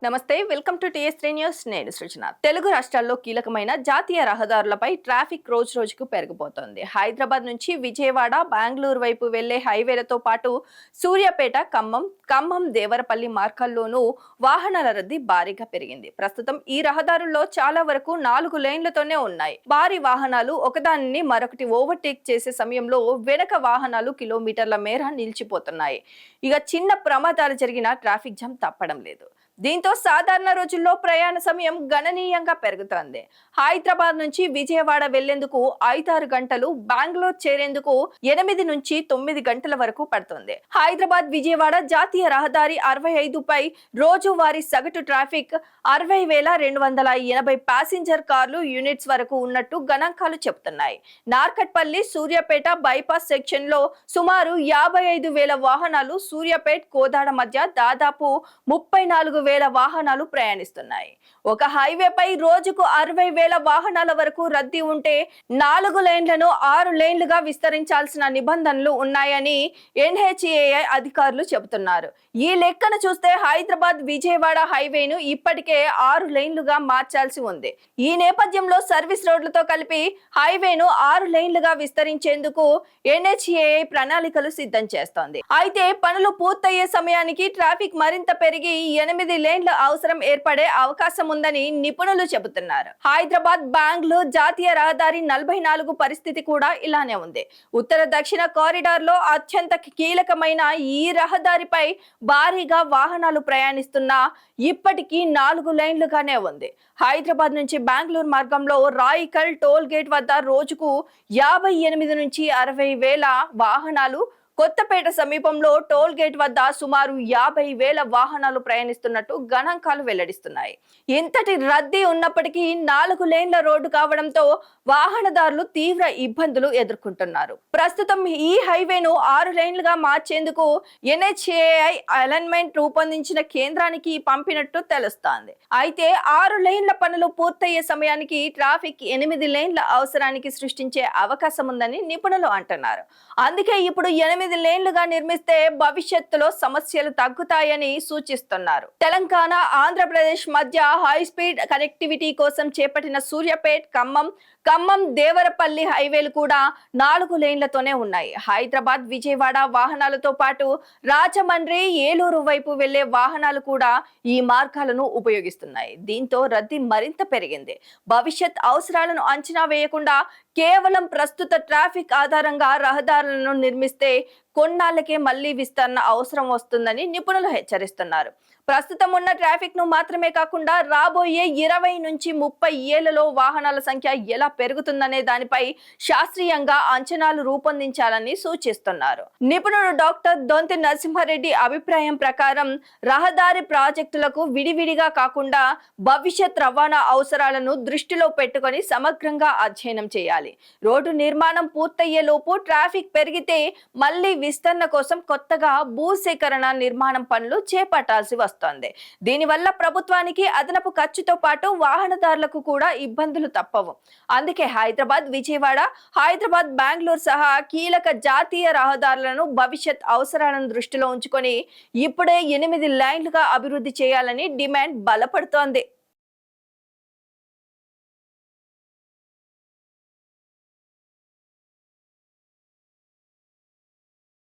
నమస్తే, welcome to టీఎస్3 news. నేను సృజన. తెలుగు రాష్ట్రాల్లో కీలకమైన జాతీయ రహదారులపై ట్రాఫిక్ రోజు రోజుకు పెరిగిపోతోంది. హైదరాబాద్ నుంచి విజయవాడ, బెంగళూరు వైపు వెళ్లే హైవేలతో పాటు సూర్యాపేట, ఖమ్మం, దేవరపల్లి మార్గాల్లోనూ వాహనాల రద్దీ భారీగా పెరిగింది. ప్రస్తుతం ఈ రహదారుల్లో చాలా వరకు 4 లేన్లతోనే ఉన్నాయి. భారీ వాహనాలు ఒకదానిని మరొకటి ఓవర్టేక్ చేసే సమయంలో వెనక వాహనాలు కిలోమీటర్ల మేర నిలిచిపోతున్నాయి. ఇక చిన్న ప్రమాదాలు జరిగినా ట్రాఫిక్ జామ్ తప్పడం లేదు. దీంతో సాధారణ రోజుల్లో ప్రయాణ సమయం గణనీయంగా పెరుగుతోంది. హైదరాబాద్ నుంచి విజయవాడ వెళ్లేందుకు 5-6 గంటలు, బెంగళూరు చేరేందుకు 8 నుంచి 9 గంటల వరకు పడుతుంది. హైదరాబాద్ విజయవాడ జాతీయ రహదారి 65 పై రోజువారీ సగటు ట్రాఫిక్ 60,280 ప్యాసింజర్ కార్లు యూనిట్స్ వరకు ఉన్నట్టు గణాంకాలు చెబుతున్నాయి. నార్కట్పల్లి సూర్యాపేట బైపాస్ సెక్షన్ లో సుమారు 55,000 వాహనాలు, సూర్యాపేట కోదాడ మధ్య దాదాపు 34,000 వాహనాలు ప్రయాణిస్తున్నాయి. ఒక హైవేపై రోజుకు 60,000 వాహనాల వరకు రద్దీ ఉంటే 4 లేన్లను 6 లేన్లుగా విస్తరించాల్సిన నిబంధనలు ఉన్నాయని ఎన్హెచ్ఏఐ అధికారులు చెబుతున్నారు. ఈ లెక్కను చూస్తే హైదరాబాద్ విజయవాడ హైవేను ఇప్పటికే 6 లేన్లుగా మార్చాల్సి ఉంది. ఈ నేపథ్యంలో సర్వీస్ రోడ్లతో కలిపి హైవేను 6 లేన్లుగా విస్తరించేందుకు ఎన్హెచ్ఏఐ ప్రణాళికలు సిద్ధం చేస్తోంది. అయితే పనులు పూర్తయ్యే సమయానికి ట్రాఫిక్ మరింత పెరిగి 8 లేన్ల అవసరం ఏర్పడే అవకాశం ఉందని నిపుణులు చెబుతున్నారు. హైదరాబాద్ బెంగళూరు జాతీయ రహదారి 44 పరిస్థితి కూడా ఇలానే ఉంది. ఉత్తర దక్షిణ కారిడార్ లో అత్యంత కీలకమైన ఈ రహదారిపై భారీగా వాహనాలు ప్రయాణిస్తున్నా ఇప్పటికీ 4 లైన్లుగానే ఉంది. హైదరాబాద్ నుంచి బెంగళూరు మార్గంలో రాయికల్ టోల్ గేట్ వద్ద రోజుకు 58 నుంచి 60,000 వాహనాలు, కొత్తపేట సమీపంలో టోల్ గేట్ వద్ద సుమారు 50,000 వాహనాలు ప్రయాణిస్తున్నట్టు గణాంకాలు వెల్లడిస్తున్నాయి. ఇంతటి రద్దీ ఉన్నప్పటికీ 4 లేన్ల రోడ్డు కావడంతో వాహనదారులు తీవ్ర ఇబ్బందులు ఎదుర్కొంటున్నారు. ప్రస్తుతం ఈ హైవేను 6 లేన్లుగా మార్చేందుకు ఎన్హెచ్ఏఐ అలైన్మెంట్ రూపొందించిన కేంద్రానికి పంపినట్టు తెలుస్తోంది. అయితే 6 లేన్ల పనులు పూర్తయ్యే సమయానికి ట్రాఫిక్ 8 లేన్ల అవసరానికి సృష్టించే అవకాశం ఉందని నిపుణులు అంటున్నారు. అందుకే ఇప్పుడు 8 లేన్లుగా నిర్మిస్తే భవిష్యత్తులో సమస్యలు తగ్గుతాయని సూచిస్తున్నారు. తెలంగాణ, ఆంధ్రప్రదేశ్ మధ్య హై స్పీడ్ కనెక్టివిటీ కోసం చేపట్టిన సూర్యాపేట, ఖమ్మం, దేవరపల్లి హైవేలు కూడా 4 లేన్లతోనే ఉన్నాయి. హైదరాబాద్ విజయవాడ వాహనాలతో పాటు రాజమండ్రి, ఏలూరు వైపు వెళ్లే వాహనాలు కూడా ఈ మార్గాలను ఉపయోగిస్తున్నాయి. దీంతో రద్దీ మరింత పెరిగింది. భవిష్యత్ అవసరాలను అంచనా వేయకుండా కేవలం ప్రస్తుత ట్రాఫిక్ ఆధారంగా రహదారులను నిర్మిస్తే కొన్నాళ్లకే మళ్లీ విస్తరణ అవసరం వస్తుందని నిపుణులు హెచ్చరిస్తున్నారు. ప్రస్తుతం ఉన్న ట్రాఫిక్ ను మాత్రమే కాకుండా రాబోయే 20 నుంచి 30 ఏళ్లలో వాహనాల సంఖ్య ఎలా పెరుగుతుందనే దానిపై శాస్త్రీయంగా అంచనాలు రూపొందించాలని సూచిస్తున్నారు. నిపుణుడు డాక్టర్ దొంతి నరసింహారెడ్డి అభిప్రాయం ప్రకారం రహదారి ప్రాజెక్టులకు విడివిడిగా కాకుండా భవిష్యత్ రవాణా అవసరాలను దృష్టిలో పెట్టుకొని సమగ్రంగా అధ్యయనం చేయాలి. రోడ్డు నిర్మాణం పూర్తయ్యే లోపు ట్రాఫిక్ పెరిగితే మళ్లీ విస్తరణ కోసం కొత్తగా భూసేకరణ, నిర్మాణం పనులు చేపట్టాల్సి వస్తోంది. దీనివల్ల ప్రభుత్వానికి అదనపు ఖర్చుతో పాటు వాహనదారులకు కూడా ఇబ్బందులు తప్పవు. అందుకే హైదరాబాద్ విజయవాడ, హైదరాబాద్ బెంగళూరు సహా కీలక జాతీయ రహదారులను భవిష్యత్ అవసరాలను దృష్టిలో ఉంచుకొని ఇప్పుడే 8 లైన్లుగా అభివృద్ధి చేయాలని డిమాండ్ బలపడుతోంది.